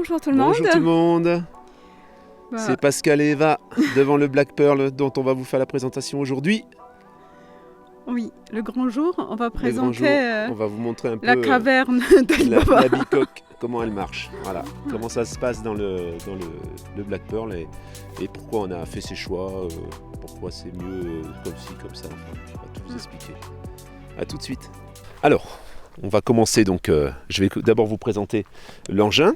bonjour tout le Bonjour tout le monde. monde, Bah, c'est Pascal et Eva devant le Black Pearl dont on va vous faire la présentation aujourd'hui. oui, le grand jour, on va Le grand jour, présenter on va vous montrer un la peu caverne d'Ali la Baba. bicoque, comment elle marche, voilà, comment ça se passe dans le Black Pearl et pourquoi on a fait ces choix, pourquoi c'est mieux comme ci, comme ça, enfin, on va tout vous expliquer. A tout de suite. Alors, on va commencer donc, je vais d'abord vous présenter l'engin.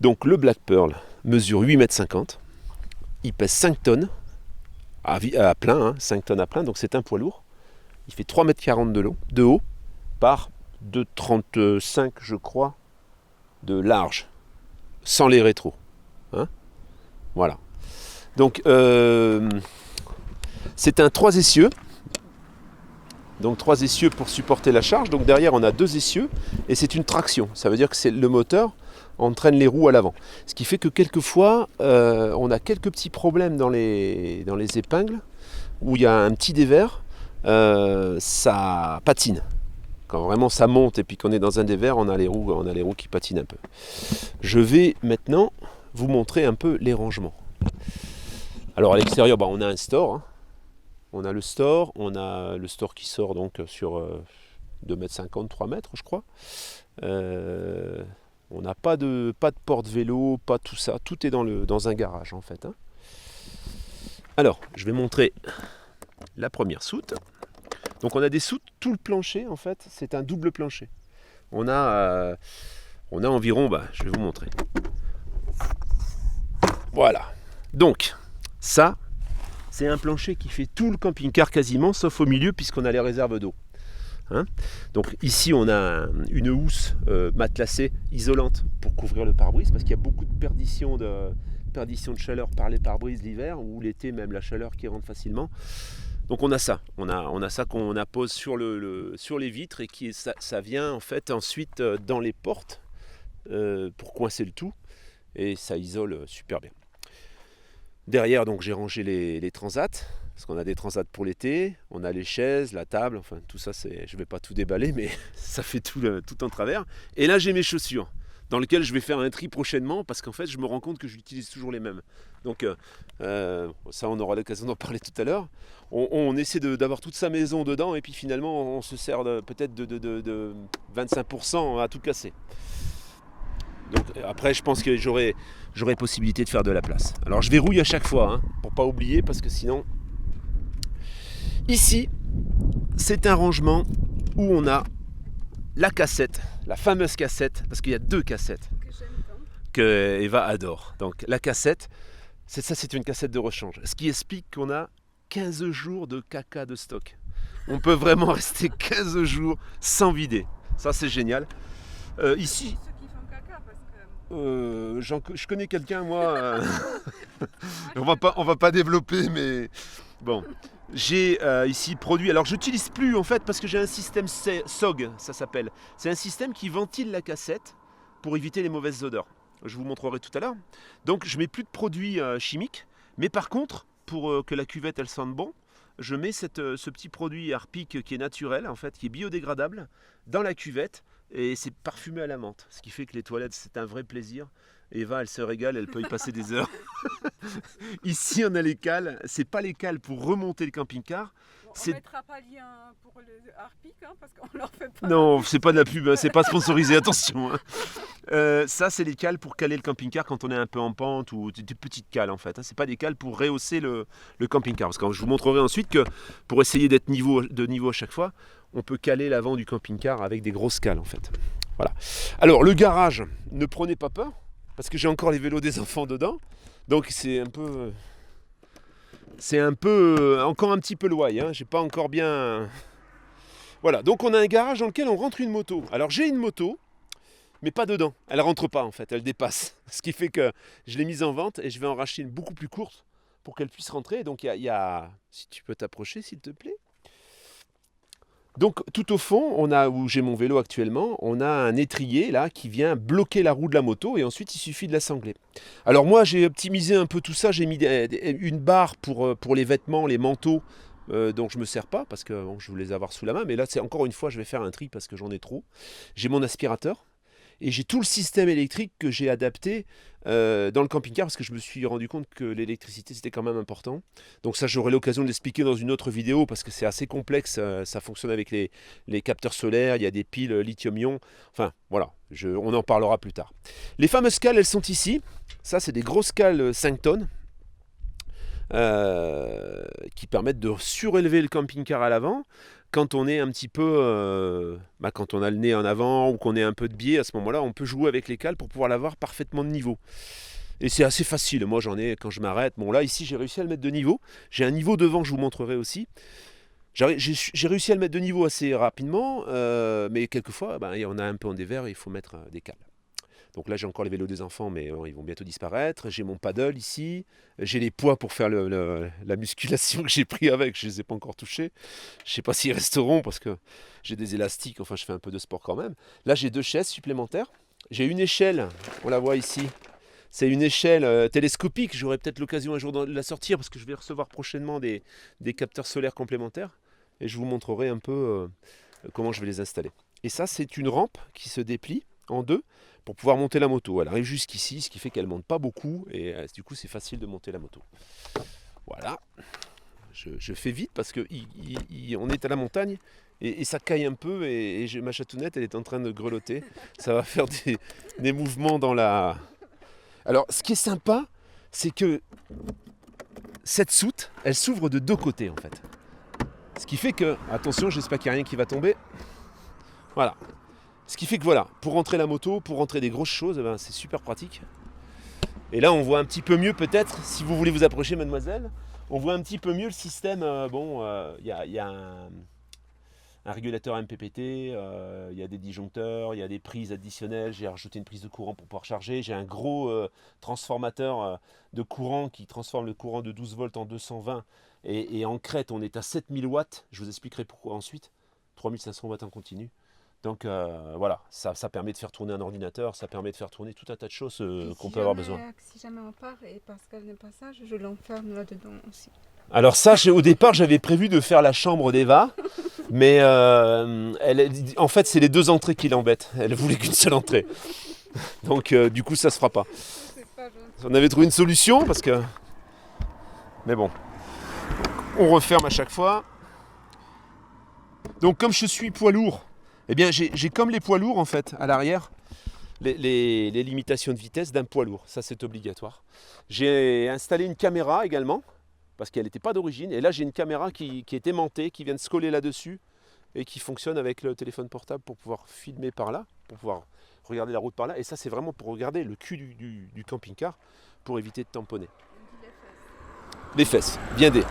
Donc le Black Pearl mesure 8,50 m, il pèse 5 tonnes à plein, hein, 5 tonnes à plein, donc c'est un poids lourd. Il fait 3,40 m de haut par 2,35 m je crois de large, sans les rétros. Hein, voilà. Donc c'est un 3 essieux. Donc 3 essieux pour supporter la charge. Donc derrière on a 2 essieux et c'est une traction. Ça veut dire que c'est le moteur entraîne les roues à l'avant. Ce qui fait que quelquefois, on a quelques petits problèmes dans les épingles, où il y a un petit dévers, ça patine. Quand vraiment ça monte et puis qu'on est dans un dévers, on a les roues qui patinent un peu. Je vais maintenant vous montrer un peu les rangements. Alors à l'extérieur, on a un store. Hein. On a le store qui sort donc sur 2,50 m, 3 m je crois. On n'a pas de porte-vélo, pas tout ça. Tout est dans un garage en fait. Hein. Alors, je vais montrer la première soute. Donc on a des soutes, tout le plancher en fait, c'est un double plancher. On a environ, je vais vous montrer. Voilà. Donc, ça, c'est un plancher qui fait tout le camping-car quasiment, sauf au milieu puisqu'on a les réserves d'eau. Hein, donc ici on a une housse matelassée isolante pour couvrir le pare-brise parce qu'il y a beaucoup de perdition de chaleur par les pare-brises l'hiver ou l'été même la chaleur qui rentre facilement. Donc on a ça, on a ça qu'on appose sur les vitres et ça vient en fait ensuite dans les portes pour coincer le tout et ça isole super bien. Derrière donc j'ai rangé les transats. Parce qu'on a des transats pour l'été, on a les chaises, la table, enfin tout ça, je ne vais pas tout déballer, mais ça fait tout en travers. Et là j'ai mes chaussures, dans lesquelles je vais faire un tri prochainement, parce qu'en fait je me rends compte que j'utilise toujours les mêmes. Donc ça on aura l'occasion d'en parler tout à l'heure. On essaie d'avoir toute sa maison dedans, et puis finalement on se sert peut-être de 25% à tout casser. Donc après je pense que j'aurai possibilité de faire de la place. Alors je verrouille à chaque fois, hein, pour pas oublier, parce que sinon... Ici, c'est un rangement où on a la cassette, la fameuse cassette, parce qu'il y a 2 cassettes que Eva adore. Donc la cassette, c'est une cassette de rechange. Ce qui explique qu'on a 15 jours de caca de stock. On peut vraiment rester 15 jours sans vider. Ça c'est génial. Ici, je connais quelqu'un, moi. on va pas développer, mais bon. J'ai ici produit, alors j'utilise plus en fait parce que j'ai un système SOG, ça s'appelle. C'est un système qui ventile la cassette pour éviter les mauvaises odeurs. Je vous montrerai tout à l'heure. Donc je mets plus de produits chimiques, mais par contre, pour que la cuvette elle sente bon, je mets ce petit produit Harpic qui est naturel en fait, qui est biodégradable dans la cuvette et c'est parfumé à la menthe. Ce qui fait que les toilettes c'est un vrai plaisir. Eva, elle se régale, elle peut y passer des heures. Ici, on a les cales. C'est pas les cales pour remonter le camping-car. Bon, on ne mettra pas lien pour le Harpic, hein, parce qu'on leur fait pas. Non, c'est pas de la pub, hein, c'est pas sponsorisé, attention. Hein. Ça, c'est les cales pour caler le camping-car quand on est un peu en pente ou des petites cales en fait. Hein. C'est pas des cales pour rehausser le camping-car. Parce que je vous montrerai ensuite que pour essayer d'être de niveau à chaque fois, on peut caler l'avant du camping-car avec des grosses cales en fait. Voilà. Alors, le garage, ne prenez pas peur. Parce que j'ai encore les vélos des enfants dedans. Donc c'est encore un petit peu loin. Hein. J'ai pas encore bien... Voilà, donc on a un garage dans lequel on rentre une moto. Alors j'ai une moto, mais pas dedans. Elle rentre pas en fait, elle dépasse. Ce qui fait que je l'ai mise en vente et je vais en racheter une beaucoup plus courte pour qu'elle puisse rentrer. Donc il y a... Si tu peux t'approcher s'il te plaît. Donc tout au fond, où j'ai mon vélo actuellement, on a un étrier là qui vient bloquer la roue de la moto et ensuite il suffit de l'assembler. Alors moi j'ai optimisé un peu tout ça, j'ai mis une barre pour les vêtements, les manteaux dont je ne me sers pas parce que je voulais les avoir sous la main, mais là c'est encore une fois je vais faire un tri parce que j'en ai trop. J'ai mon aspirateur Et j'ai tout le système électrique que j'ai adapté dans le camping-car parce que je me suis rendu compte que l'électricité c'était quand même important. Donc ça j'aurai l'occasion de l'expliquer dans une autre vidéo parce que c'est assez complexe, ça fonctionne avec les capteurs solaires, il y a des piles lithium-ion, enfin voilà, on en parlera plus tard. Les fameuses cales elles sont ici, ça c'est des grosses cales 5 tonnes qui permettent de surélever le camping-car à l'avant. Quand on est un petit peu, quand on a le nez en avant ou qu'on est un peu de biais, à ce moment-là, on peut jouer avec les cales pour pouvoir l'avoir parfaitement de niveau. Et c'est assez facile. Moi, j'en ai quand je m'arrête. Bon, là, ici, j'ai réussi à le mettre de niveau. J'ai un niveau devant, je vous montrerai aussi. J'ai réussi à le mettre de niveau assez rapidement, mais quelquefois, on a un peu en dévers et il faut mettre des cales. Donc là, j'ai encore les vélos des enfants, mais ils vont bientôt disparaître. J'ai mon paddle ici. J'ai les poids pour faire la musculation que j'ai pris avec. Je ne les ai pas encore touchés. Je ne sais pas s'ils resteront parce que j'ai des élastiques. Enfin, je fais un peu de sport quand même. Là, j'ai 2 chaises supplémentaires. J'ai une échelle. On la voit ici. C'est une échelle télescopique. J'aurai peut-être l'occasion un jour de la sortir parce que je vais recevoir prochainement des capteurs solaires complémentaires. Et je vous montrerai un peu comment je vais les installer. Et ça, c'est une rampe qui se déplie en 2 pour pouvoir monter la moto. Elle arrive jusqu'ici, ce qui fait qu'elle ne monte pas beaucoup et du coup c'est facile de monter la moto. Voilà, je fais vite parce qu'on est à la montagne et ça caille un peu et ma chatounette elle est en train de grelotter. Ça va faire des mouvements dans la... Alors ce qui est sympa, c'est que cette soute, elle s'ouvre de 2 côtés en fait. Ce qui fait que, attention, j'espère qu'il n'y a rien qui va tomber. Voilà. Ce qui fait que voilà, pour rentrer la moto, pour rentrer des grosses choses, c'est super pratique. Et là, on voit un petit peu mieux peut-être, si vous voulez vous approcher, mademoiselle, on voit un petit peu mieux le système. Il y a un régulateur MPPT, il y a des disjoncteurs, il y a des prises additionnelles. J'ai rajouté une prise de courant pour pouvoir charger. J'ai un gros transformateur de courant qui transforme le courant de 12 volts en 220. Et en crête, on est à 7000 watts. Je vous expliquerai pourquoi ensuite. 3500 watts en continu. Donc voilà, ça permet de faire tourner un ordinateur, ça permet de faire tourner tout un tas de choses qu'on peut avoir besoin. Si jamais on part et Pascal n'est pas sage, je l'enferme là-dedans aussi. Alors ça, au départ, j'avais prévu de faire la chambre d'Eva, mais en fait, c'est les 2 entrées qui l'embêtent. Elle voulait qu'une seule entrée. Donc du coup, ça se fera pas. On avait trouvé une solution parce que... Mais bon, on referme à chaque fois. Donc comme je suis poids lourd, eh bien, j'ai comme les poids lourds en fait à l'arrière, les limitations de vitesse d'un poids lourd, ça c'est obligatoire. J'ai installé une caméra également, parce qu'elle n'était pas d'origine, et là j'ai une caméra qui est aimantée, qui vient de se coller là-dessus, et qui fonctionne avec le téléphone portable pour pouvoir filmer par là, pour pouvoir regarder la route par là, et ça c'est vraiment pour regarder le cul du camping-car, pour éviter de tamponner. Les fesses, bien des.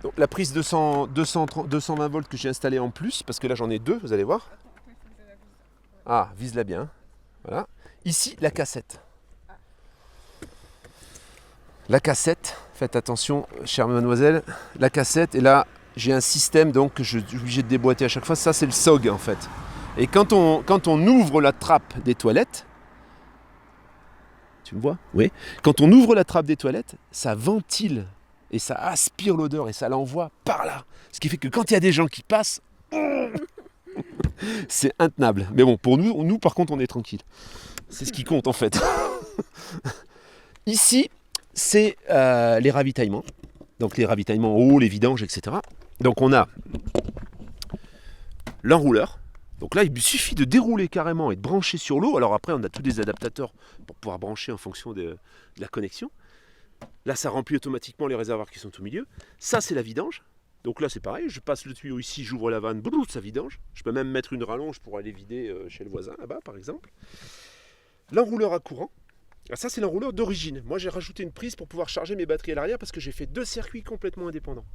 Donc la prise 220 volts que j'ai installée en plus, parce que là j'en ai 2, vous allez voir. Ah, vise-la bien. Voilà. Ici, la cassette. La cassette, faites attention, chère mademoiselle. La cassette, et là j'ai un système donc que je suis obligé de déboîter à chaque fois. Ça c'est le SOG en fait. Et quand on ouvre la trappe des toilettes, tu me vois? Oui. Quand on ouvre la trappe des toilettes, ça ventile. Et ça aspire l'odeur et ça l'envoie par là. Ce qui fait que quand il y a des gens qui passent, c'est intenable. Mais bon, pour nous par contre, on est tranquille. C'est ce qui compte en fait. Ici, c'est les ravitaillements. Donc les ravitaillements en haut, les vidanges, etc. Donc on a l'enrouleur. Donc là, il suffit de dérouler carrément et de brancher sur l'eau. Alors après, on a tous des adaptateurs pour pouvoir brancher en fonction de la connexion. Là, ça remplit automatiquement les réservoirs qui sont au milieu. Ça, c'est la vidange. Donc là, c'est pareil. Je passe le tuyau ici, j'ouvre la vanne, boum, ça vidange. Je peux même mettre une rallonge pour aller vider chez le voisin, là-bas, par exemple. L'enrouleur à courant. Alors ça, c'est l'enrouleur d'origine. Moi, j'ai rajouté une prise pour pouvoir charger mes batteries à l'arrière parce que j'ai fait 2 circuits complètement indépendants.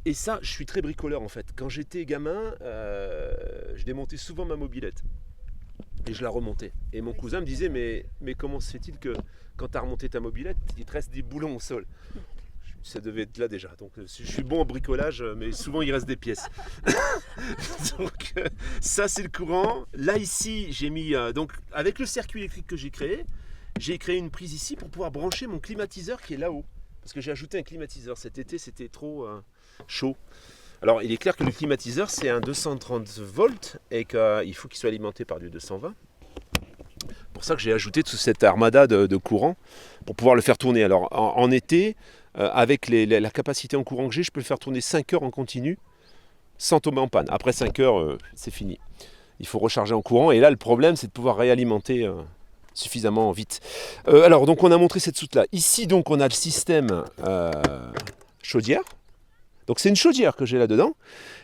Et ça, je suis très bricoleur, en fait. Quand j'étais gamin, je démontais souvent ma mobilette. Et je la remontais. Et mon cousin me disait, mais comment se fait-il que quand tu as remonté ta mobilette, il te reste des boulons au sol? Ça devait être là déjà. Donc je suis bon en bricolage, mais souvent il reste des pièces. Donc ça c'est le courant. Là ici, j'ai mis, donc avec le circuit électrique que j'ai créé une prise ici pour pouvoir brancher mon climatiseur qui est là-haut. Parce que j'ai ajouté un climatiseur. Cet été, c'était trop chaud. Alors il est clair que le climatiseur c'est un 230 volts et qu'il faut qu'il soit alimenté par du 220. C'est pour ça que j'ai ajouté toute cette armada de courant pour pouvoir le faire tourner. Alors en été, avec la capacité en courant que j'ai, je peux le faire tourner 5 heures en continu sans tomber en panne. Après 5 heures, c'est fini. Il faut recharger en courant et là le problème c'est de pouvoir réalimenter suffisamment vite. Alors donc on a montré cette soute là. Ici donc on a le système chaudière. Donc c'est une chaudière que j'ai là-dedans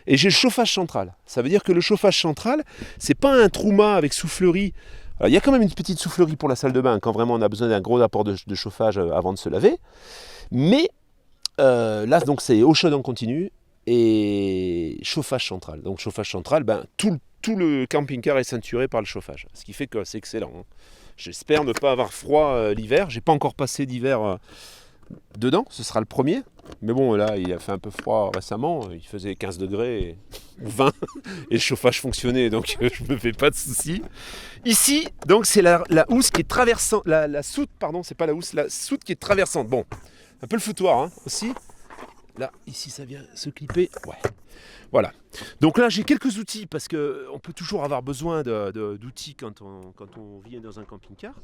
et j'ai le chauffage central. Ça veut dire que le chauffage central, c'est pas un Truma avec soufflerie. Alors, il y a quand même une petite soufflerie pour la salle de bain quand vraiment on a besoin d'un gros apport de chauffage avant de se laver. Mais là donc c'est eau chaude en continu et chauffage central. Donc chauffage central, tout le camping-car est ceinturé par le chauffage. Ce qui fait que c'est excellent. Hein. J'espère ne pas avoir froid l'hiver. J'ai pas encore passé d'hiver dedans, ce sera le premier. Mais bon, là, il a fait un peu froid récemment. Il faisait 15 degrés ou 20 et le chauffage fonctionnait, donc je me fais pas de soucis. Ici, donc, c'est la housse qui est traversante. La soute, pardon, c'est pas la housse, la soute qui est traversante. Bon, un peu le foutoir hein, aussi. Là, ici, ça vient se clipper. Ouais. Voilà. Donc là, j'ai quelques outils parce qu'on peut toujours avoir besoin d'outils quand on vit dans un camping-car.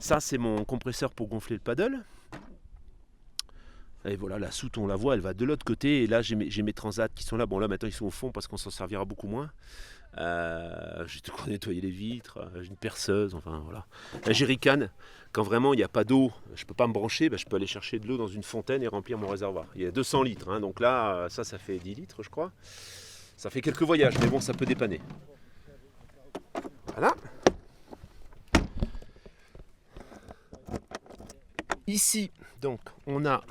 Ça, c'est mon compresseur pour gonfler le paddle. Et voilà, la soute, on la voit, elle va de l'autre côté. Et là, j'ai mes transats qui sont là. Bon, là, maintenant, ils sont au fond parce qu'on s'en servira beaucoup moins. J'ai tout quoi nettoyer les vitres, j'ai une perceuse, enfin voilà. Un jerrycan, quand vraiment il n'y a pas d'eau, je ne peux pas me brancher, je peux aller chercher de l'eau dans une fontaine et remplir mon réservoir. Il y a 200 litres, hein, donc là, ça fait 10 litres, je crois. Ça fait quelques voyages, mais bon, ça peut dépanner. Voilà. Ici, donc, on a...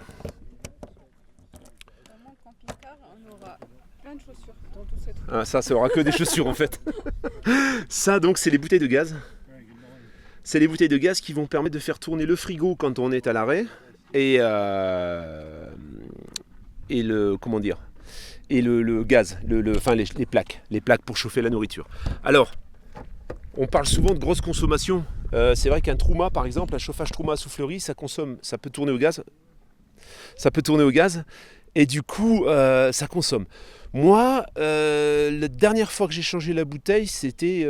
Dans mon camping-car, on aura plein de chaussures dans tout cette... Ah, ça aura que des chaussures en fait. Ça donc c'est les bouteilles de gaz. C'est les bouteilles de gaz qui vont permettre de faire tourner le frigo quand on est à l'arrêt et le comment dire et le gaz, enfin les plaques pour chauffer la nourriture. Alors on parle souvent de grosse consommation. C'est vrai qu'un Truma par exemple, un chauffage Truma à soufflerie, ça peut tourner au gaz. Ça peut tourner au gaz et du coup ça consomme. Moi, la dernière fois que j'ai changé la bouteille, c'était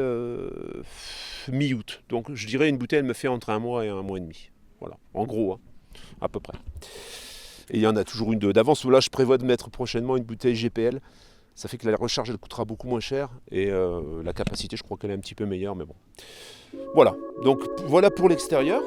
mi-août. Donc je dirais une bouteille, elle me fait entre 1 mois et 1 mois et demi. Voilà, en gros, hein, à peu près. Et il y en a toujours une d'avance. Là, je prévois de mettre prochainement une bouteille GPL. Ça fait que la recharge, elle coûtera beaucoup moins cher. Et la capacité, je crois qu'elle est un petit peu meilleure, mais bon. Voilà, donc voilà pour l'extérieur.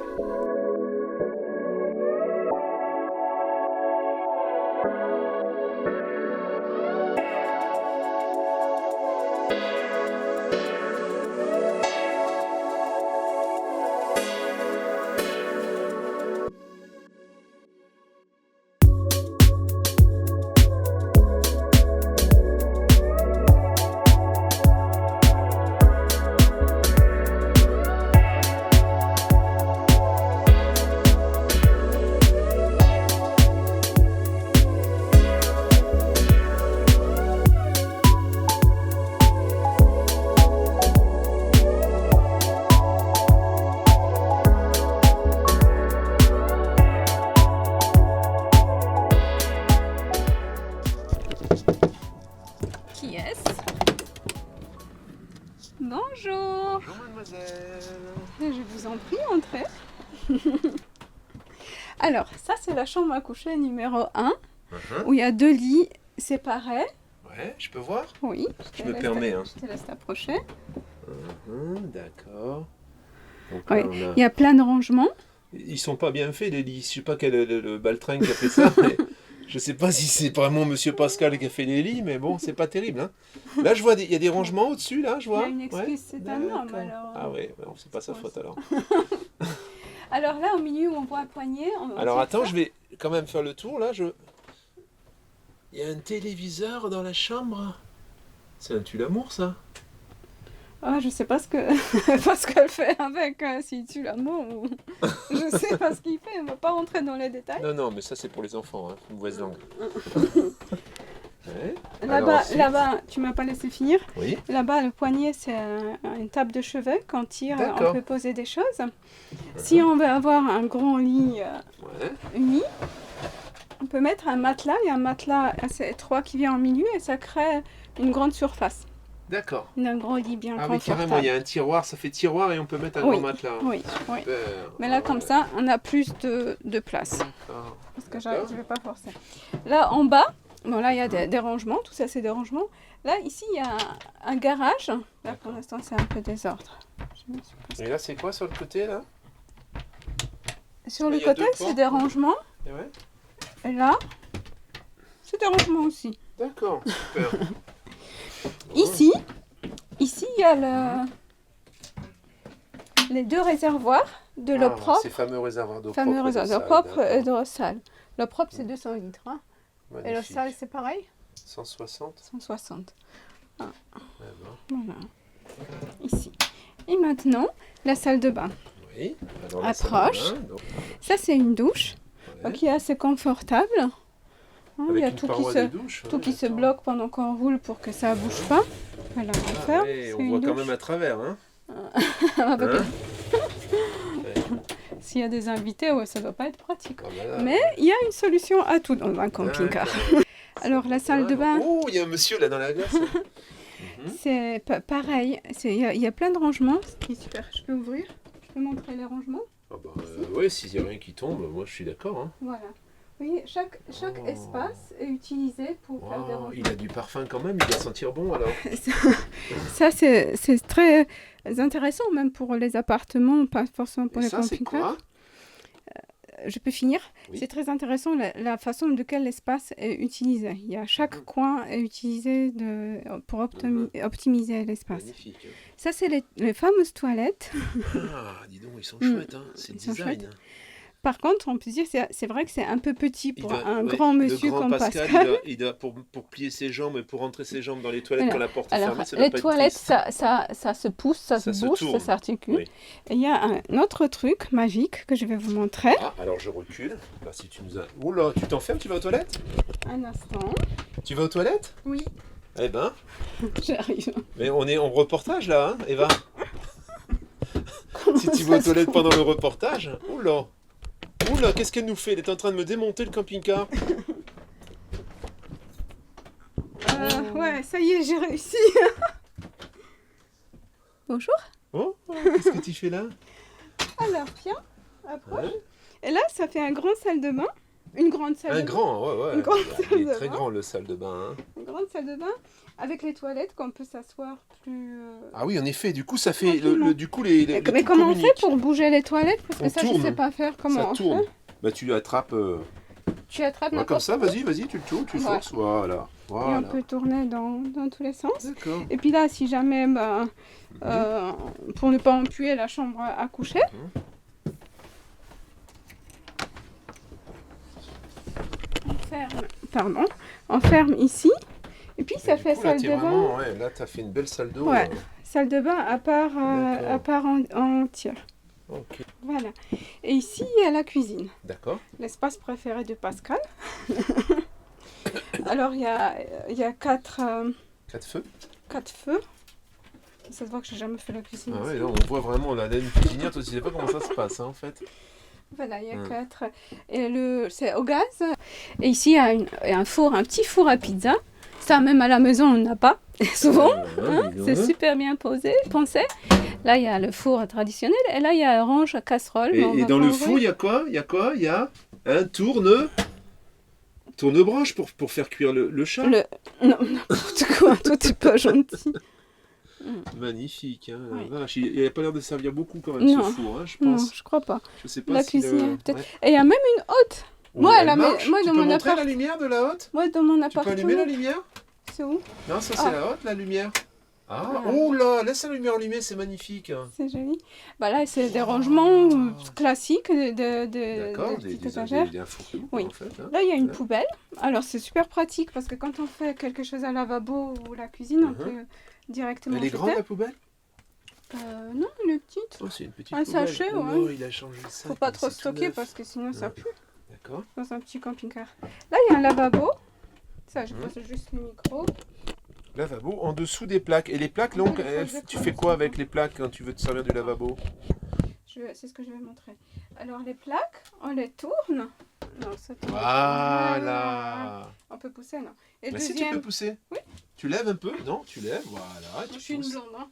Bonjour. Bonjour mademoiselle. Je vous en prie, entrez. Alors, ça c'est la chambre à coucher numéro 1, où il y a 2 lits séparés. Ouais, je peux voir? Oui, je me permets. Hein. Je te laisse t'approcher. D'accord. Donc, Ouais. là, Il y a plein de rangements. Ils sont pas bien faits les lits. Je sais pas quel est le baltringue qui a fait ça. Mais je sais pas si c'est vraiment Monsieur Pascal qui a fait les lits, mais bon, c'est pas terrible. Hein. Là, je vois il y a des rangements au-dessus, là, je vois. Il y a une excuse, c'est un homme alors. Ah ouais, c'est pas sa faute alors. Alors là, au milieu où on voit un poignet. Alors attends, je vais quand même faire le tour là. Il y a un téléviseur dans la chambre. C'est un tue-l'amour ça. Ah, je sais pas ce qu'elle fait avec, s'il tue l'amour ou... Je sais pas ce qu'il fait, on va pas rentrer dans les détails. Non, mais ça c'est pour les enfants, hein. Une mauvaise langue. Ouais. Là-bas, tu m'as pas laissé finir. Oui. Là-bas, le poignet, c'est une table de chevet. Quand on tire, D'accord. on peut poser des choses. Si on veut avoir un grand lit uni, on peut mettre un matelas. Il y a un matelas assez étroit qui vient en milieu et ça crée une grande surface. D'accord. Un gros lit bien Ah oui, confortable. carrément, il y a un tiroir, ça fait tiroir et on peut mettre un Oui. grand matelas. Oui, oui. Super. Mais là, Ah comme ouais. ça, on a plus de place. D'accord. Parce que D'accord. je ne vais pas forcer. Là, en bas, bon, là, il y a des rangements. Tout ça, c'est des rangements. Là, ici, il y a un garage. Là, pour l'instant, c'est un peu désordre. Et là, c'est quoi sur le côté, là? Sur Il le y a côté, deux c'est portes. des rangements. Et ouais. Et là, c'est des rangements aussi. D'accord, super. Ici, il y a les deux réservoirs de l'eau propre. Ces fameux réservoirs d'eau Fameux propre. réservoirs d'eau propre et d'eau sale. L'eau propre, c'est 200 litres. Hein. Et l'eau sale, c'est pareil? 160. 160. Ouais, bon. Voilà. Ici. Et maintenant, la salle de bain. Oui. Alors, Approche. salle de bain, donc, Ça, c'est une douche ouais. qui est assez confortable. Hein, il y a Avec une tout qui paroi se, de douche, tout ouais, qui se d'accord. bloque pendant qu'on roule pour que ça ne bouge pas. Voilà, on Ah, ferme. ouais, C'est on une voit quand douche. même à travers, hein. Ah, bah, Hein s'il y a des invités, ouais, ça ne doit pas être pratique. Ah, bah là, Mais il y a une solution à tout dans un camping-car. d'accord. Alors, la salle de bain, Oh, il y a un monsieur là dans la glace. c'est pareil. Il y a plein de rangements, ce qui est super. Je peux ouvrir? Je peux montrer les rangements? Ah bah, ouais, s'il n'y a rien qui tombe, moi je suis d'accord. Hein. Voilà. Vous voyez, chaque Oh. espace est utilisé pour faire des Wow, rangements. il a du parfum quand même, il doit sentir bon alors. Ça, c'est très intéressant, même pour les appartements, pas forcément pour Et les ça, c'est camping-cars. quoi? Je peux finir. Oui. C'est très intéressant la façon de quel l'espace est utilisé. Il y a chaque coin est utilisé pour optimiser l'espace. Magnifique. Hein. Ça, c'est les fameuses toilettes. Ah, dis donc, ils sont chouettes, hein. C'est le Ils sont design. chouettes. Par contre, on peut dire que c'est vrai que c'est un peu petit Il pour doit- un ouais, grand le monsieur grand comme Pascal. Pascal. Il doit pour plier ses jambes et pour rentrer ses jambes dans les toilettes Voilà. quand la porte est Alors, fermée, ça doit les pas toilettes, être triste. ça se pousse, ça Ça se se bouge, tourne. ça s'articule. Oui. Et il y a un autre truc magique que je vais vous montrer. Ah, alors je recule. Là, si tu nous as... Oh là, tu t'enfermes, tu vas aux toilettes? Un instant. Tu vas aux toilettes? Oui, Eh ben, j'arrive. mais on est en reportage là, hein, Eva? Si tu vas aux toilettes pendant le reportage, oula! Oula, qu'est-ce qu'elle nous fait? Elle est en train de me démonter le camping-car. Ouais, ça y est, j'ai réussi. Bonjour. Oh, qu'est-ce que tu fais là? Alors, viens, approche. Ouais. Et là, ça fait un grand salle de bain. Une grande salle Un de grand, ouais, ouais. Une grande Il salle est de très bain. grand le salle de bain. Hein. bain. Une grande salle de bain avec les toilettes qu'on peut s'asseoir plus... Ah oui, en effet, du coup, ça fait... Tranquillement. Du coup, les Mais tout comment on fait communiquent. pour bouger les toilettes? Parce que On ça, je tourne. sais pas faire. Comment Ça on tourne. fait? Bah, tu attrapes... Tu attrapes ouais, n'importe comme ça, où. vas-y, tu le tournes, tu Ouais. forces, voilà. Et on Voilà. peut tourner dans tous les sens. D'accord. Et puis là, si jamais, pour ne pas empuer la chambre à coucher, on ferme ici. Et puis ça Du fait coup, là, salle t'es de bain. vraiment... Ouais, là, t'as fait une belle salle d'eau. Ouais. Salle de bain à part entière. Ok, Voilà. Et ici, il y a la cuisine. d'accord. L'espace préféré de Pascal. Alors, il y a quatre 4 feux. feux. Ça se voit que j'ai jamais fait la cuisine. Ah ici. ouais, là, on voit vraiment la laine cuisinière. Toi, tu sais pas comment ça se passe, hein, en fait. Voilà, il y a 4. Et c'est au gaz. Et ici, il y a un four, un petit four à pizza. Ça, même à la maison, on n'a pas. Souvent. C'est super bien pensé. Là, il y a le four traditionnel. Et là, il y a un range à casserole. mais on Et va dans pas le ouvrir. four, il y a quoi? Il y a un tourne-branche pour faire cuire le chat. Non, n'importe quoi. Toi, t'es pas gentil. Magnifique. Hein, Oui. la vache. Il n'a pas l'air de servir beaucoup quand même, Non. ce four, hein, je Non, pense. je crois pas. Je sais pas La si cuisinière, peut-être. ouais. Et il y a même une hotte. Oh, Moi, elle elle a- marche. moi, Tu dans peux mon montrer appart- la lumière de la hotte? Moi, dans mon Tu peux appartement. allumer la lumière? C'est où? Non, ça c'est Ah. la hotte, la lumière. Ah, Ah. oh là, laisse la lumière allumée, c'est magnifique. C'est joli. Bah là, c'est des rangements classiques de D'accord, petites des étagères. un four clos, Oui. en fait. Hein. Là, il y a une Ouais. poubelle. Alors, c'est super pratique parce que quand on fait quelque chose à lavabo ou la cuisine, on Mhm. peut directement Elle est jeter. grande la poubelle? Non, elle est petite. Oh, c'est une petite Un poubelle. sachet, Oh ouais. non, il a changé ça. Faut pas comme trop c'est tout stocker neuf. parce que sinon ça Ouais. pue D'accord. dans un petit camping-car. Là, il y a un lavabo. Ça, je pose juste le micro. Lavabo en dessous des plaques. Et les plaques, Ouais, donc, il faut que je tu prenne fais quoi ça. avec les plaques quand tu veux te servir du lavabo? C'est ce que je vais montrer. Alors, les plaques, on les tourne. Non, ça Voilà. On peut pousser, non. Et Mais le si tu deuxième... peux pousser. Oui. Tu lèves un peu. Non, tu lèves. Voilà. Moi, Tu je suis une pousses. blonde, hein.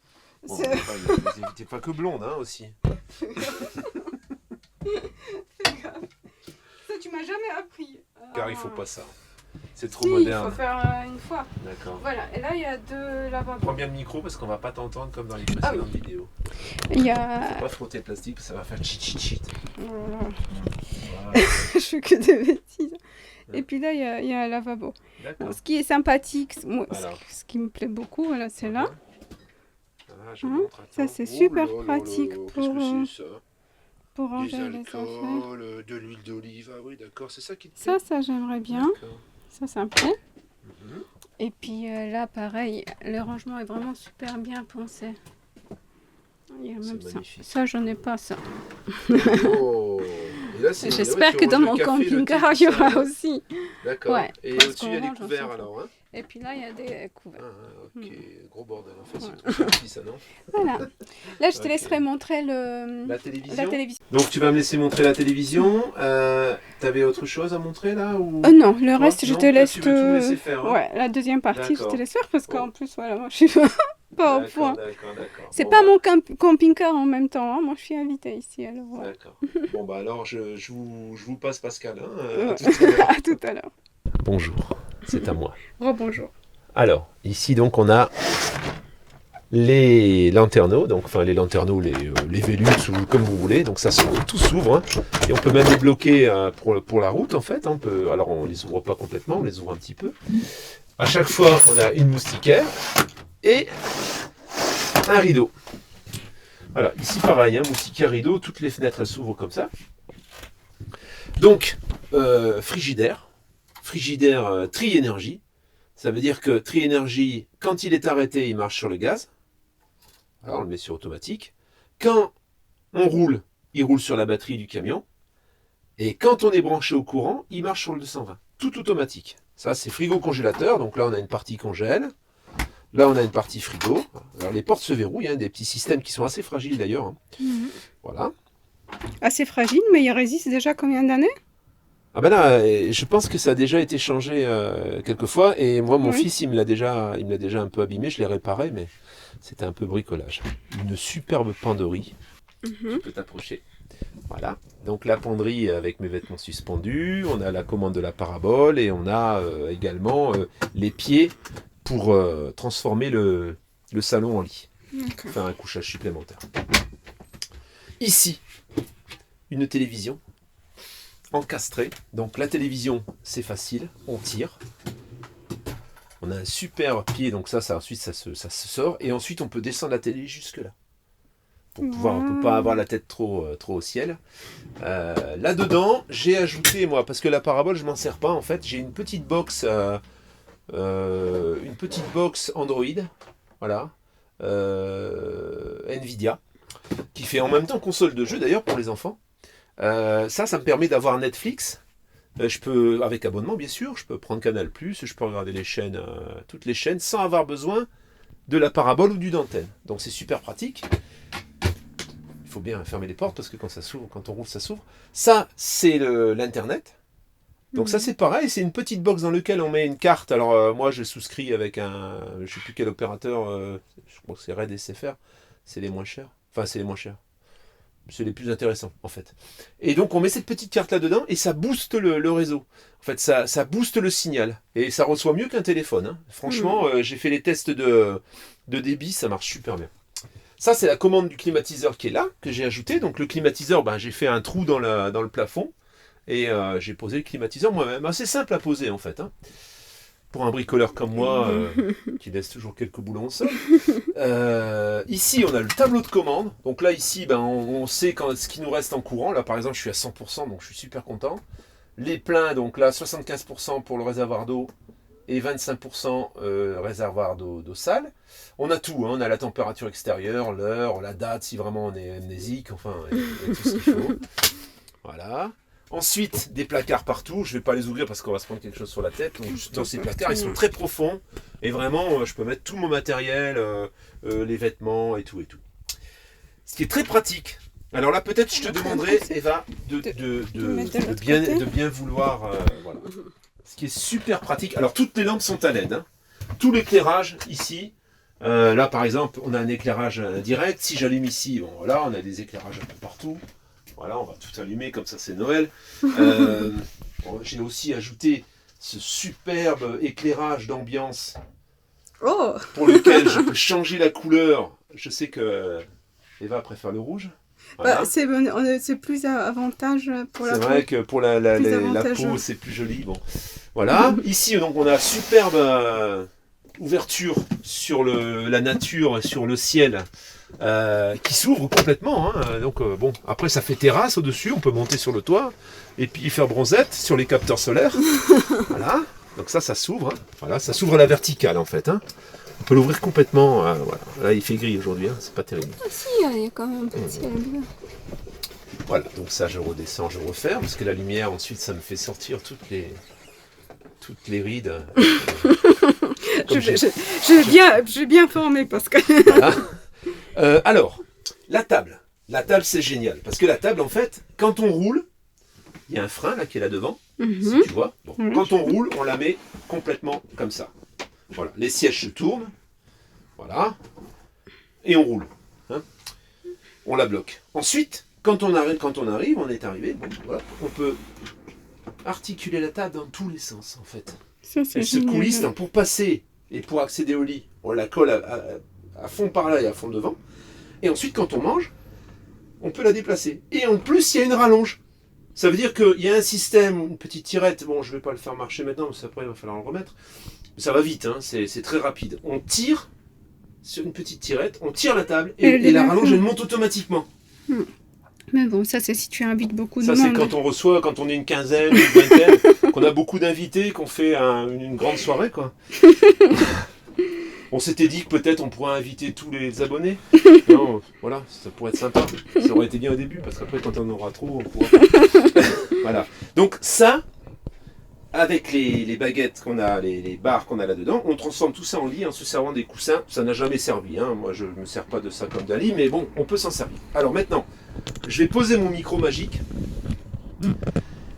Bon, C'est- t'es pas que blonde, hein, aussi. Fais gaffe. Ça, tu m'as jamais appris. Car il faut pas ça. C'est trop Si, moderne. il faut faire une fois. D'accord. Voilà, et là, il y a 2 lavabos. Prends bien le micro parce qu'on va pas t'entendre comme dans les Ah précédentes vidéos. Il y Faut a... pas frotter le plastique, ça va faire cheat cheat cheat. Voilà. Voilà. Je fais que des bêtises. Et puis là, il y a un lavabo. D'accord. Bon, ce qui est sympathique, moi, Alors. ce qui me plaît beaucoup, voilà, c'est là. Voilà, je Hein, montre, ça, attends. c'est Oh super là là pratique là là, pour, Qu'est-ce que c'est ça? pour Des ranger les affaires. alcools, de l'huile d'olive. Ah oui, d'accord, c'est ça qui te Ça, plaît? j'aimerais bien. D'accord. Ça me plaît. Mhm. Et puis là, pareil, le rangement est vraiment super bien pensé. Il y a C'est même ça. magnifique. Ça, j'en ai pas, ça. Oh. Et là, c'est- J'espère ouais, que tu dans ranges mon le café, le thé, camping-car, tout il y ça, aura là. aussi. D'accord. Ouais, Et parce au-dessus, qu'on il y a les range, on couverts s'en fout. alors. Hein? Et puis là, il y a des couverts. Ok, gros bordel. En fait, Ouais. c'est trop petit ça, non? Voilà. Là, je te Ok. laisserai montrer La télévision. la télévision. Donc tu vas me laisser montrer la télévision. T'avais autre chose à montrer là ou... Non, le Toi, reste, je non, te toi, laisse tu veux tout me laisser faire, hein? Ouais, la deuxième partie, je D'accord. te laisse faire parce qu'en Bon. plus, voilà, moi, je suis pas au D'accord, point. d'accord. C'est Bon, pas bah, mon camping-car en même temps, hein. Moi, je suis invitée ici, alors voilà. D'accord. Bon bah alors je vous passe Pascal. Hein, Ouais. à tout à l'heure. À tout à l'heure. Bonjour, c'est à moi. Rebonjour. Alors, ici donc on a les lanterneaux, donc enfin les lanterneaux, les Velux ou comme vous voulez, donc ça tout s'ouvre, hein, et on peut même les bloquer pour la route en fait, on peut, alors on les ouvre pas complètement, on les ouvre un petit peu. À chaque fois on a une moustiquaire et un rideau. Voilà, ici pareil, hein, moustiquaire, rideau, toutes les fenêtres elles s'ouvrent comme ça. Donc, frigidaire tri-énergie. Ça veut dire que tri-énergie, quand il est arrêté, il marche sur le gaz. Alors on le met sur automatique. Quand on roule, il roule sur la batterie du camion. Et quand on est branché au courant, il marche sur le 220. Tout automatique. Ça, c'est frigo-congélateur. Donc là, on a une partie congèle. Là, on a une partie frigo. Alors les portes se verrouillent. Hein, des petits systèmes qui sont assez fragiles d'ailleurs. Hein. Voilà. Assez fragile, mais il résiste déjà combien d'années? Ah ben là, je pense que ça a déjà été changé quelques fois. Et moi, mon Oui. fils, il me l'a déjà un peu abîmé. Je l'ai réparé, mais c'était un peu bricolage. Une superbe penderie. Tu peux t'approcher. Voilà. Donc la penderie avec mes vêtements suspendus. On a la commande de la parabole et on a également les pieds pour transformer le salon en lit. D'accord. Faire un couchage supplémentaire. Ici, une télévision encastrée. Donc la télévision, c'est facile, on tire. On a un super pied, donc ensuite ça se sort. Et ensuite on peut descendre la télé jusque là. On ne peut pas avoir la tête trop au ciel. Là-dedans, j'ai ajouté, moi, parce que la parabole, je m'en sers pas en fait, j'ai une petite box Android, voilà, Nvidia, qui fait en même temps console de jeu d'ailleurs pour les enfants. Ça me permet d'avoir Netflix. Je peux, avec abonnement bien sûr, je peux prendre Canal+, je peux regarder les chaînes, toutes les chaînes, sans avoir besoin de la parabole ou d'une antenne. Donc c'est super pratique. Il faut bien fermer les portes parce que quand ça s'ouvre, quand on roule, ça s'ouvre. Ça, c'est l'internet. Donc ça c'est pareil, c'est une petite box dans laquelle on met une carte. Alors moi je souscris avec je ne sais plus quel opérateur, je crois que c'est Red SFR, c'est les moins chers. Enfin c'est les moins chers. C'est les plus intéressants en fait. Et donc on met cette petite carte là-dedans et ça booste le réseau. En fait ça booste le signal. Et ça reçoit mieux qu'un téléphone. Hein. Franchement, j'ai fait les tests de débit, ça marche super bien. Ça c'est la commande du climatiseur qui est là, que j'ai ajouté. Donc le climatiseur, j'ai fait un trou dans le plafond. Et j'ai posé le climatiseur moi-même. Assez simple à poser en fait. Hein. Pour un bricoleur comme moi, qui laisse toujours quelques boulons au sol. Ici, on a le tableau de commande. Donc là, ici, on sait ce qui nous reste en courant. Là, par exemple, je suis à 100%, donc je suis super content. Les pleins, donc là, 75% pour le réservoir d'eau et 25% réservoir d'eau sale. On a tout, hein. On a la température extérieure, l'heure, la date, si vraiment on est amnésique, enfin, et tout ce qu'il faut. Voilà. Ensuite, des placards partout. Je ne vais pas les ouvrir parce qu'on va se prendre quelque chose sur la tête. Donc, dans ces placards, ils sont très profonds. Et vraiment, je peux mettre tout mon matériel, les vêtements et tout et tout. Ce qui est très pratique, Alors là, peut-être je te demanderai, Eva, mettre de l'autre de bien vouloir... voilà. Ce qui est super pratique. Alors, toutes les lampes sont à LED. Hein. Tout l'éclairage, ici... là, par exemple, on a un éclairage indirect. Si j'allume ici, bon, voilà, on a des éclairages un peu partout. Voilà, on va tout allumer, comme ça, c'est Noël. Bon, j'ai aussi ajouté ce superbe éclairage d'ambiance pour lequel je peux changer la couleur. Je sais que Eva préfère le rouge. Voilà. Bah, c'est plus avantageux pour la peau. C'est vrai que pour la peau, c'est plus joli. Bon. Voilà. Ici, donc, on a superbe ouverture sur la nature, sur le ciel, qui s'ouvre complètement. Hein. Donc, bon, après, ça fait terrasse au-dessus. On peut monter sur le toit et puis faire bronzette sur les capteurs solaires. Voilà. Donc ça s'ouvre. Hein. Voilà, ça s'ouvre à la verticale, en fait. Hein. On peut l'ouvrir complètement. Voilà. Là, il fait gris aujourd'hui. Hein. C'est pas terrible. Ah si, il y a quand même un peu de ciel bleu. Voilà. Donc ça, je redescends, je referme parce que la lumière, ensuite, ça me fait sortir toutes les rides. Je vais bien former parce que... Voilà. Alors, la table. La table, c'est génial. Parce que la table, en fait, quand on roule, il y a un frein là qui est là devant. Si tu vois. Bon. Quand on roule, on la met complètement comme ça. Voilà. Les sièges se tournent. Voilà. Et on roule. Hein. On la bloque. Ensuite, quand on arrive, on est arrivé. Bon, voilà, on peut articuler la table dans tous les sens, en fait. Elle se coulisse pour passer et pour accéder au lit. On la colle à fond par là et à fond devant. Et ensuite, quand on mange, on peut la déplacer. Et en plus, il y a une rallonge. Ça veut dire qu'il y a un système, une petite tirette. Bon, je ne vais pas le faire marcher maintenant, parce qu'après, il va falloir le remettre. Ça va vite, hein, c'est très rapide. On tire sur une petite tirette, on tire la table et la rallonge, elle monte automatiquement. Mais bon, ça, c'est si tu invites beaucoup de monde. Ça, c'est quand on reçoit, quand on est une quinzaine, une vingtaine, qu'on a beaucoup d'invités, qu'on fait une grande soirée, quoi. On s'était dit que peut-être on pourrait inviter tous les abonnés. Non, voilà, ça pourrait être sympa. Ça aurait été bien au début, parce qu'après, quand on aura trop, on pourra... Voilà. Donc ça, avec les baguettes qu'on a, les barres qu'on a là-dedans, on transforme tout ça en lit en se servant des coussins. Ça n'a jamais servi, hein. Moi je ne me sers pas de ça comme d'un lit, mais bon, on peut s'en servir. Alors maintenant, je vais poser mon micro magique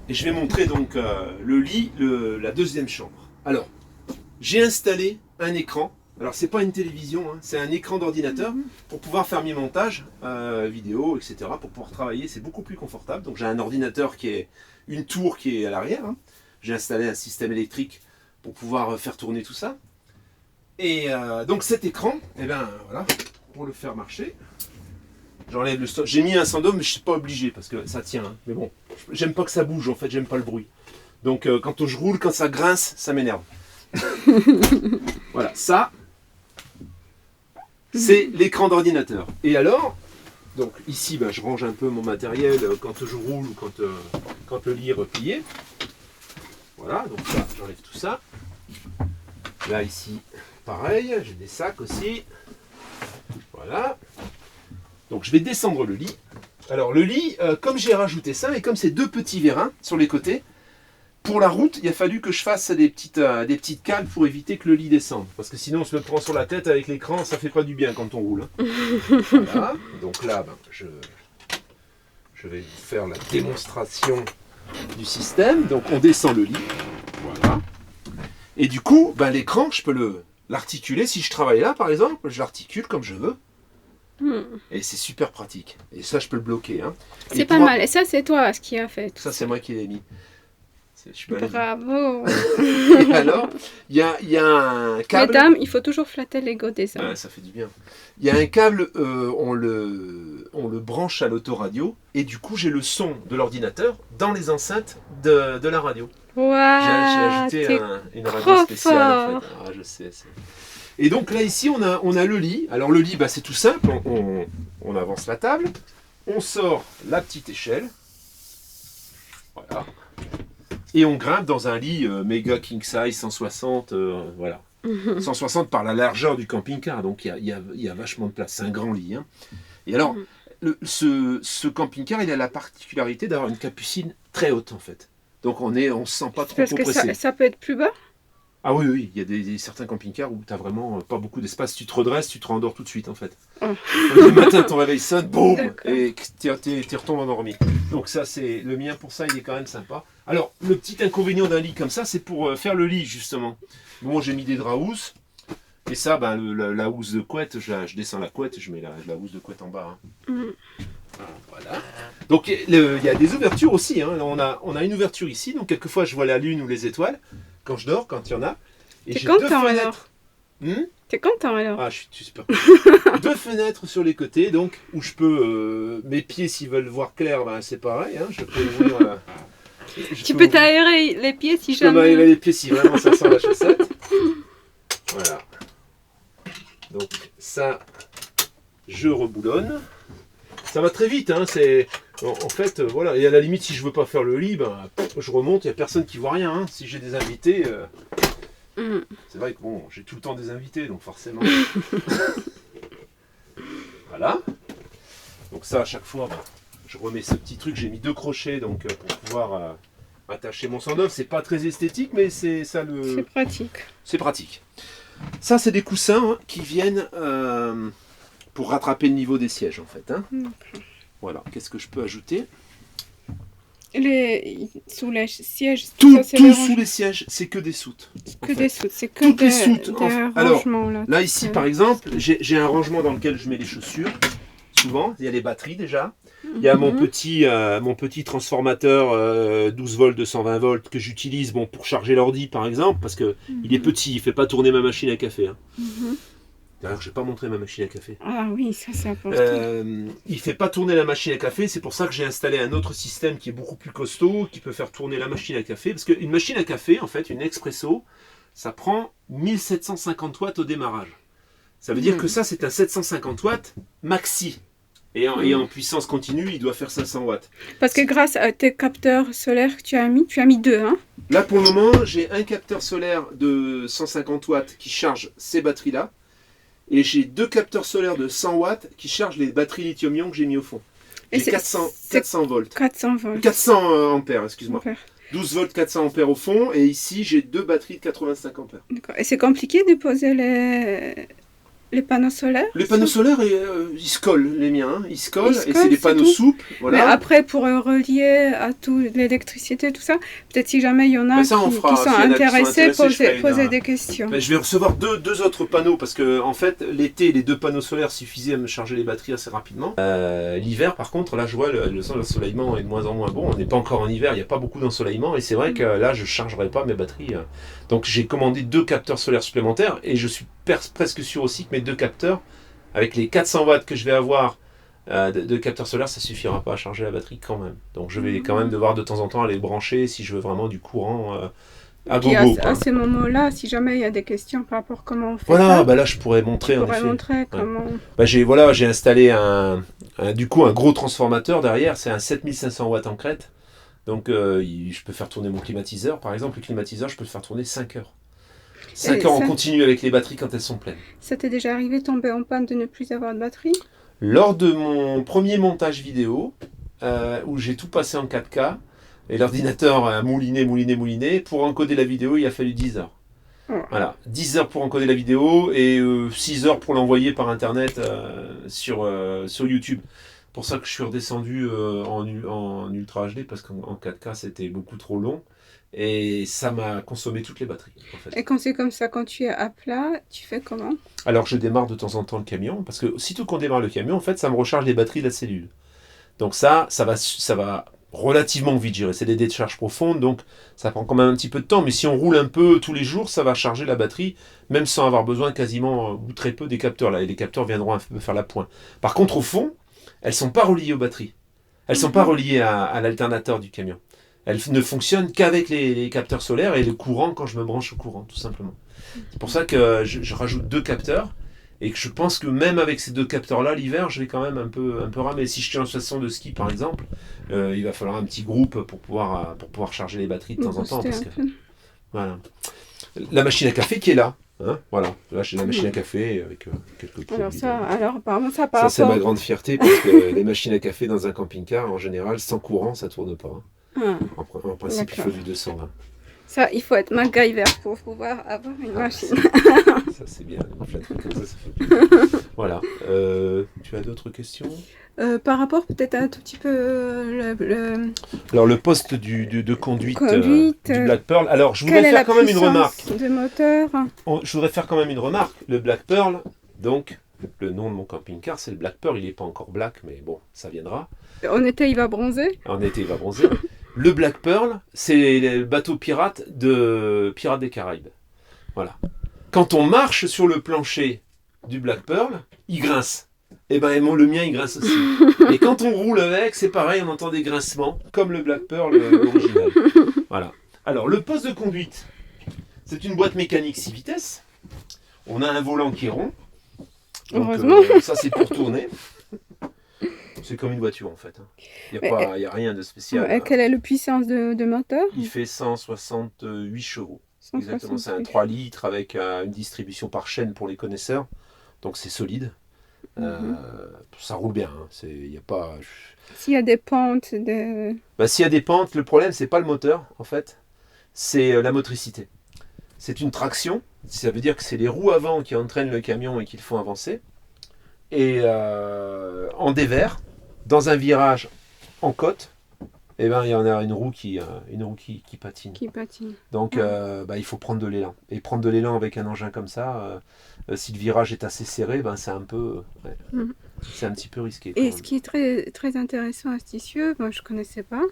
et je vais montrer donc le lit, la deuxième chambre. Alors, j'ai installé un écran. Alors c'est pas une télévision, hein, c'est un écran d'ordinateur pour pouvoir faire mes montages vidéo, etc. Pour pouvoir travailler, c'est beaucoup plus confortable. Donc j'ai un ordinateur qui est une tour qui est à l'arrière. Hein. J'ai installé un système électrique pour pouvoir faire tourner tout ça. Et donc cet écran, eh ben voilà, pour le faire marcher, j'enlève le stop. J'ai mis un sans-dôme, mais je suis pas obligé parce que ça tient. Hein. Mais bon, j'aime pas que ça bouge en fait, j'aime pas le bruit. Donc quand je roule, quand ça grince, ça m'énerve. Voilà, ça, c'est l'écran d'ordinateur. Et alors, donc ici, je range un peu mon matériel quand je roule ou quand le lit est replié. Voilà, donc là, j'enlève tout ça. Là, ici, pareil, j'ai des sacs aussi. Voilà. Donc, je vais descendre le lit. Alors, le lit, comme j'ai rajouté ça, et comme c'est deux petits vérins sur les côtés, pour la route, il a fallu que je fasse des petites cales pour éviter que le lit descende. Parce que sinon, on se le prend sur la tête avec l'écran, ça fait pas du bien quand on roule. Hein. Voilà. Donc là, je vais vous faire la démonstration du système. Donc on descend le lit, voilà. Et du coup, l'écran, je peux l'articuler. Si je travaille là, par exemple, je l'articule comme je veux. Et c'est super pratique. Et ça, je peux le bloquer. Hein. C'est pas mal. Et ça, c'est toi ce qui a fait. Ça, c'est moi qui l'ai mis. Bravo. Et alors, il y a un câble. Mesdames, il faut toujours flatter l'ego des hommes. Ouais, ça fait du bien. Il y a un câble, on le branche à l'autoradio et du coup j'ai le son de l'ordinateur dans les enceintes de la radio. Wow, j'ai ajouté une radio spéciale en fait. Ah, je sais. Et donc là ici on a le lit. Alors le lit c'est tout simple, on avance la table, on sort la petite échelle. Voilà. Et on grimpe dans un lit méga king size 160, voilà. 160 par la largeur du camping-car, donc il y a vachement de place, c'est un grand lit. Hein. Et alors, ce camping-car, il a la particularité d'avoir une capucine très haute en fait. Donc on se sent pas trop parce oppressé. Que ça peut être plus bas. Ah oui, oui, il y a certains camping-cars où tu n'as vraiment pas beaucoup d'espace. Tu te redresses, tu te rendors tout de suite en fait. Oh. Le matin, ton réveil sonne, boum, D'accord. et tu retombes endormi. Donc ça, c'est le mien pour ça, il est quand même sympa. Alors, le petit inconvénient d'un lit comme ça, c'est pour faire le lit justement. Bon, j'ai mis des draps housses. Et ça, ben, la housse de couette, je descends la couette et je mets la housse de couette en bas. Hein. Voilà. Donc il y a des ouvertures aussi. Hein. On a une ouverture ici, donc quelquefois je vois la lune ou les étoiles quand je dors, quand il y en a. Et T'es j'ai content, deux fenêtres. T'es content alors? Ah, je suis super content. Deux fenêtres sur les côtés, donc où je peux. Mes pieds, s'ils veulent voir clair, ben, c'est pareil. Hein. Je peux ouvrir. Tu peux t'aérer les pieds si je peux m'aérer jamais. les pieds si vraiment ça sent la chaussette. Voilà. Donc ça, je reboulonne. Ça va très vite, hein, en fait, voilà, et à la limite, si je veux pas faire le lit, ben, je remonte, il n'y a personne qui voit rien, hein. Si j'ai des invités, c'est vrai que bon, j'ai tout le temps des invités, donc forcément. Voilà. Donc ça, à chaque fois, ben, je remets ce petit truc, j'ai mis 2 crochets, donc pour pouvoir attacher mon sandov. C'est pas très esthétique, mais c'est ça le... C'est pratique. C'est pratique. Ça, c'est des coussins hein, qui viennent... pour rattraper le niveau des sièges en fait. Hein. Voilà, qu'est-ce que je peux ajouter? Sous les sièges, tout ça, sous les sièges, c'est que des soutes. Que des soutes, c'est que toutes des, les soutes. des Alors, rangements. là ici par exemple, j'ai un rangement dans lequel je mets les chaussures. Souvent, il y a les batteries déjà. Il y a mon petit transformateur 12 volts, 220 volts que j'utilise bon, pour charger l'ordi par exemple, parce que il est petit, il ne fait pas tourner ma machine à café. Hein. D'ailleurs, je n'ai pas montré ma machine à café. Ah oui, ça c'est important. Il ne fait pas tourner la machine à café, c'est pour ça que j'ai installé un autre système qui est beaucoup plus costaud, qui peut faire tourner la machine à café. Parce qu'une machine à café, en fait, une expresso, ça prend 1750 watts au démarrage. Ça veut dire que ça, c'est un 750 watts maxi. Et en puissance continue, il doit faire 500 watts. Parce que grâce à tes capteurs solaires que tu as mis 2, hein? Là, pour le moment, j'ai un capteur solaire de 150 watts qui charge ces batteries-là. Et j'ai 2 capteurs solaires de 100 watts qui chargent les batteries lithium-ion que j'ai mis au fond. J'ai 400 volts. 400 volts. 400 ampères, excuse-moi. Ampères. 12 volts, 400 ampères au fond. Et ici, j'ai 2 batteries de 85 ampères. D'accord. Et c'est compliqué de poser les panneaux solaires? Les panneaux solaires, ils se collent, les miens. Hein. Ils se collent et c'est des panneaux tout. souples. Voilà. Mais après, pour relier à tout l'électricité, tout ça, peut-être si jamais il y en a qui sont intéressés, poser des questions. Mais je vais recevoir deux autres panneaux parce que en fait, l'été, les 2 panneaux solaires suffisaient à me charger les batteries assez rapidement. L'hiver, par contre, là, je vois l'ensoleillement est de moins en moins bon. On n'est pas encore en hiver, il n'y a pas beaucoup d'ensoleillement et c'est vrai que là, je ne chargerai pas mes batteries. Donc, j'ai commandé 2 capteurs solaires supplémentaires et je suis presque sûr aussi que mes 2 capteurs, avec les 400 watts que je vais avoir de capteurs solaires, ça suffira pas à charger la batterie quand même. Donc je vais quand même devoir de temps en temps aller brancher si je veux vraiment du courant à gogo. À ces moments-là, si jamais il y a des questions par rapport à comment on fait voilà, ça, bah là je pourrais montrer comment... Bah j'ai installé un gros transformateur derrière, c'est un 7500 watts en crête. Donc je peux faire tourner mon climatiseur. Par exemple, le climatiseur, je peux le faire tourner 5 heures. 5 heures en continu avec les batteries quand elles sont pleines. Ça t'est déjà arrivé tomber en panne de ne plus avoir de batterie? Lors de mon premier montage vidéo, où j'ai tout passé en 4K, et l'ordinateur a mouliné, pour encoder la vidéo, il a fallu 10 heures. Oh. Voilà, 10 heures pour encoder la vidéo et 6 heures pour l'envoyer par internet sur YouTube. C'est pour ça que je suis redescendu en Ultra HD, parce qu'en 4K c'était beaucoup trop long. Et ça m'a consommé toutes les batteries. En fait. Et quand c'est comme ça, quand tu es à plat, tu fais comment? Alors je démarre de temps en temps le camion, parce que aussitôt qu'on démarre le camion, en fait, ça me recharge les batteries de la cellule. Donc ça va relativement vite, je dirais. C'est des décharges profondes, donc ça prend quand même un petit peu de temps. Mais si on roule un peu tous les jours, ça va charger la batterie, même sans avoir besoin quasiment ou très peu des capteurs. Là, et les capteurs viendront un peu faire la pointe. Par contre, au fond, elles ne sont pas reliées aux batteries. Elles ne sont pas reliées à l'alternateur du camion. Elle ne fonctionne qu'avec les capteurs solaires et le courant quand je me branche au courant, tout simplement. C'est pour ça que je rajoute 2 capteurs et que je pense que même avec ces 2 capteurs-là, l'hiver, je vais quand même un peu ramer. Si je suis en station de ski, par exemple, il va falloir un petit groupe pour pouvoir charger les batteries de temps en temps. Parce que, voilà. La machine à café qui est là. Hein, voilà, là j'ai la machine à café avec quelques produits. Alors apparemment ça Ça c'est ma grande fierté parce que les machines à café dans un camping-car, en général, sans courant, ça tourne pas. Hein. En principe, il faut du 220. Ça, il faut être MacGyver pour pouvoir avoir une machine. Ça c'est bien, comme ça fait plaisir. Voilà. Tu as d'autres questions? Par rapport peut-être un tout petit peu Alors le poste de conduite, Conduite, du Black Pearl. Alors je quelle voudrais est la faire quand même une remarque. puissance de moteur? Je voudrais faire quand même une remarque. Le Black Pearl, donc le nom de mon camping-car, c'est le Black Pearl. Il n'est pas encore black, mais bon, ça viendra. En été, il va bronzer. En été, il va bronzer. Le Black Pearl, c'est le bateau pirate de Pirates des Caraïbes. Voilà. Quand on marche sur le plancher du Black Pearl, il grince. Et ben le mien, il grince aussi. Et quand on roule avec, c'est pareil, on entend des grincements, comme le Black Pearl original. Voilà. Alors, le poste de conduite, c'est une boîte mécanique 6 vitesses. On a un volant qui est rond. Donc, Heureusement. ça, c'est pour tourner. C'est comme une voiture, en fait. Il n'y a rien de spécial. Et quelle est la puissance de moteur? Il fait 168 chevaux. 168. Exactement, c'est un 3 litres avec une distribution par chaîne pour les connaisseurs. Donc, c'est solide. Ça roule bien. Y a pas... S'il y a des pentes, s'il y a des pentes, le problème, c'est pas le moteur, en fait. C'est la motricité. C'est une traction. Ça veut dire que c'est les roues avant qui entraînent le camion et qui le font avancer. Et en dévers, dans un virage en côte, il y en a une roue qui patine. Qui patine. Donc il faut prendre de l'élan. Et prendre de l'élan avec un engin comme ça, si le virage est assez serré, c'est un peu... c'est un petit peu risqué. Et ce qui est très, très intéressant, astucieux, moi je ne connaissais pas,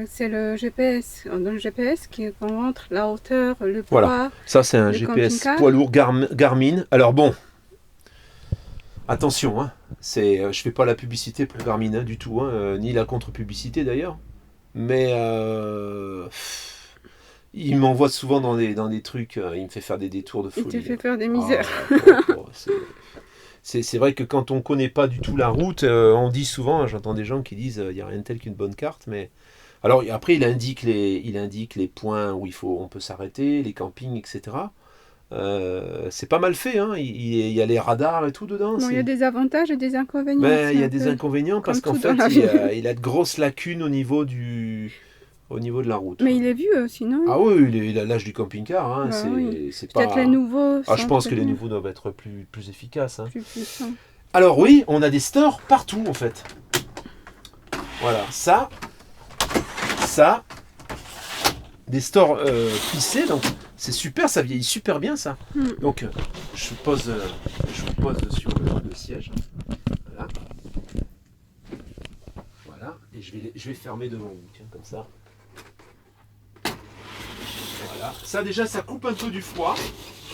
c'est le GPS. Dans le GPS, qu'on montre la hauteur, le poids. Voilà, ça c'est un GPS poids lourd Garmin. Alors bon, attention, je ne fais pas la publicité pour Garmin du tout, ni la contre-publicité d'ailleurs. Mais il m'envoie souvent dans des trucs, il me fait faire des détours de folie. Il te fait faire des misères. C'est vrai que quand on ne connaît pas du tout la route, on dit souvent, j'entends des gens qui disent il n'y a rien de tel qu'une bonne carte, mais... Alors après il indique les points où on peut s'arrêter, les campings, etc. C'est pas mal fait, il y a les radars et tout dedans. Il y a des avantages et des inconvénients. Mais il y a des inconvénients parce qu'en fait il a de grosses lacunes au niveau de la route. Mais il est vieux aussi, non? Ah oui, il a l'âge du camping-car. C'est pas... Peut-être les nouveaux. Je pense que les nouveaux doivent être plus efficaces. Plus puissants. Alors oui, on a des stores partout en fait. Voilà, ça, des stores plissés, donc c'est super, ça vieillit super bien ça. Donc je vous pose sur le siège. Voilà, et je vais fermer devant vous, tiens, comme ça. Voilà. Ça déjà, ça coupe un peu du froid.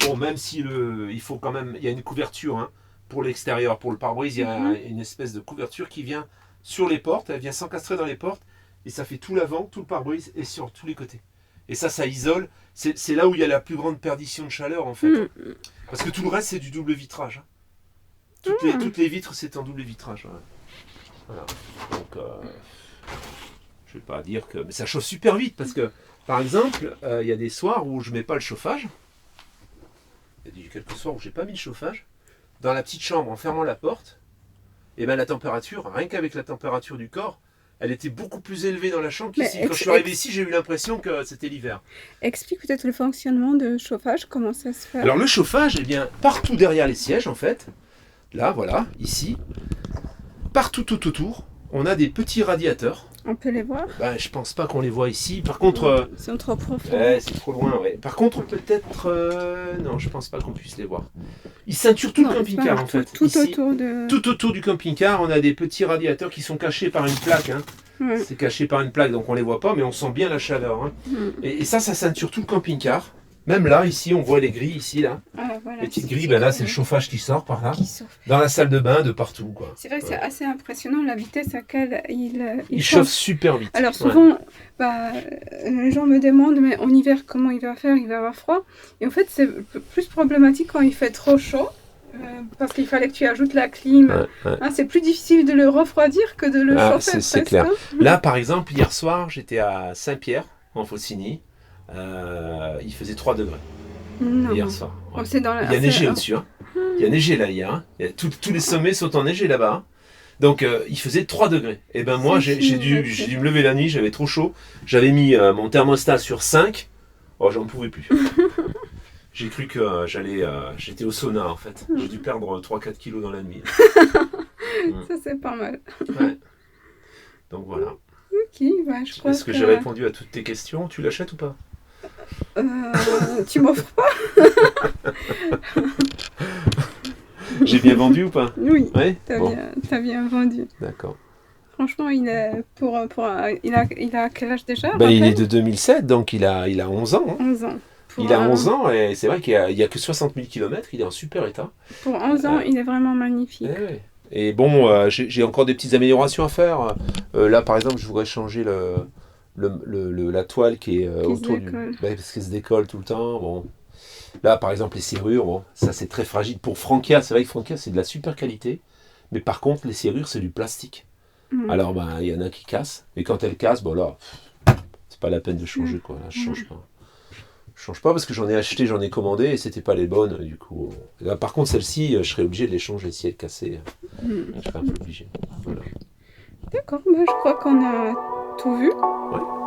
Bon, même si il faut quand même, il y a une couverture pour l'extérieur, pour le pare-brise, il y a une espèce de couverture qui vient sur les portes, elle vient s'encastrer dans les portes et ça fait tout l'avant, tout le pare-brise et sur tous les côtés. Et ça isole. C'est là où il y a la plus grande perdition de chaleur en fait. Parce que tout le reste c'est du double vitrage. Toutes les vitres c'est en double vitrage. Voilà. Donc je vais pas dire que, mais ça chauffe super vite parce que par exemple, il y a des soirs où je mets pas le chauffage. Il y a quelques soirs où j'ai pas mis le chauffage. Dans la petite chambre, en fermant la porte, et la température, rien qu'avec la température du corps, elle était beaucoup plus élevée dans la chambre qu'ici. Quand je suis arrivé ici, j'ai eu l'impression que c'était l'hiver. Explique peut-être le fonctionnement de chauffage, comment ça se fait. Alors le chauffage, partout derrière les sièges en fait, là voilà, ici, partout tout autour, on a des petits radiateurs. On peut les voir? Je pense pas qu'on les voit ici. Par contre... Ils sont trop profonds. C'est trop loin, ouais. Par contre, peut-être... non, je pense pas qu'on puisse les voir. Ils ceinturent tout le camping-car, en fait. Tout autour du camping-car, on a des petits radiateurs qui sont cachés par une plaque. C'est caché par une plaque, donc on les voit pas, mais on sent bien la chaleur. Et ça ceinture tout le camping-car. Même là, ici, on voit les grilles, ici, là. Voilà, les petites grilles, là, c'est le chauffage qui sort par là. Dans la salle de bain, de partout, quoi. C'est vrai que c'est assez impressionnant la vitesse à laquelle il chauffe super vite. Alors souvent, les gens me demandent, mais en hiver, comment il va faire? Il va avoir froid. Et en fait, c'est plus problématique quand il fait trop chaud. Parce qu'il fallait que tu ajoutes la clim. C'est plus difficile de le refroidir que de le chauffer. C'est clair. Là, par exemple, hier soir, j'étais à Saint-Pierre, en Faucigny. Il faisait 3 degrés hier soir. Il y a neigé au-dessus. Il y a neigé là hier. Tous les sommets sont enneigés là-bas. Donc il faisait 3 degrés. Et moi j'ai dû me lever la nuit, j'avais trop chaud. J'avais mis mon thermostat sur 5 Oh, j'en pouvais plus. J'ai cru que j'étais au sauna en fait. J'ai dû perdre 3-4 kilos dans la nuit. Ça, c'est pas mal. Ouais. Donc voilà. Ok, bah, je crois Est-ce que j'ai répondu à toutes tes questions? Tu l'achètes ou pas? Tu m'offres pas? J'ai bien vendu ou pas? Oui, Ouais. t'as bien vendu. D'accord. Franchement, il est il a quel âge déjà? Ben, il est de 2007, donc il a 11 ans. Hein. 11 ans. Il a 11 ans et c'est vrai qu'il n'y a que 60 000 km, il est en super état. Pour 11 ans, il est vraiment magnifique. Ouais. Et bon, j'ai encore des petites améliorations à faire. Là, par exemple, je voudrais changer la toile qui est autour du... parce qu'elle se décolle tout le temps. Bon. Là, par exemple, les serrures, bon, ça c'est très fragile. Pour Frankia, c'est vrai que Frankia, c'est de la super qualité. Mais par contre, les serrures, c'est du plastique. Alors, il y en a qui cassent. Et quand elles cassent, bon là, c'est pas la peine de changer, quoi. Là, je change pas. Je change pas parce que j'en ai acheté, j'en ai commandé et c'était pas les bonnes, du coup. Là, par contre, celle-ci, je serais obligé de les changer si elles cassaient. Je serais un peu obligé. Voilà. D'accord, bah, je crois qu'on a tout vu. Ouais.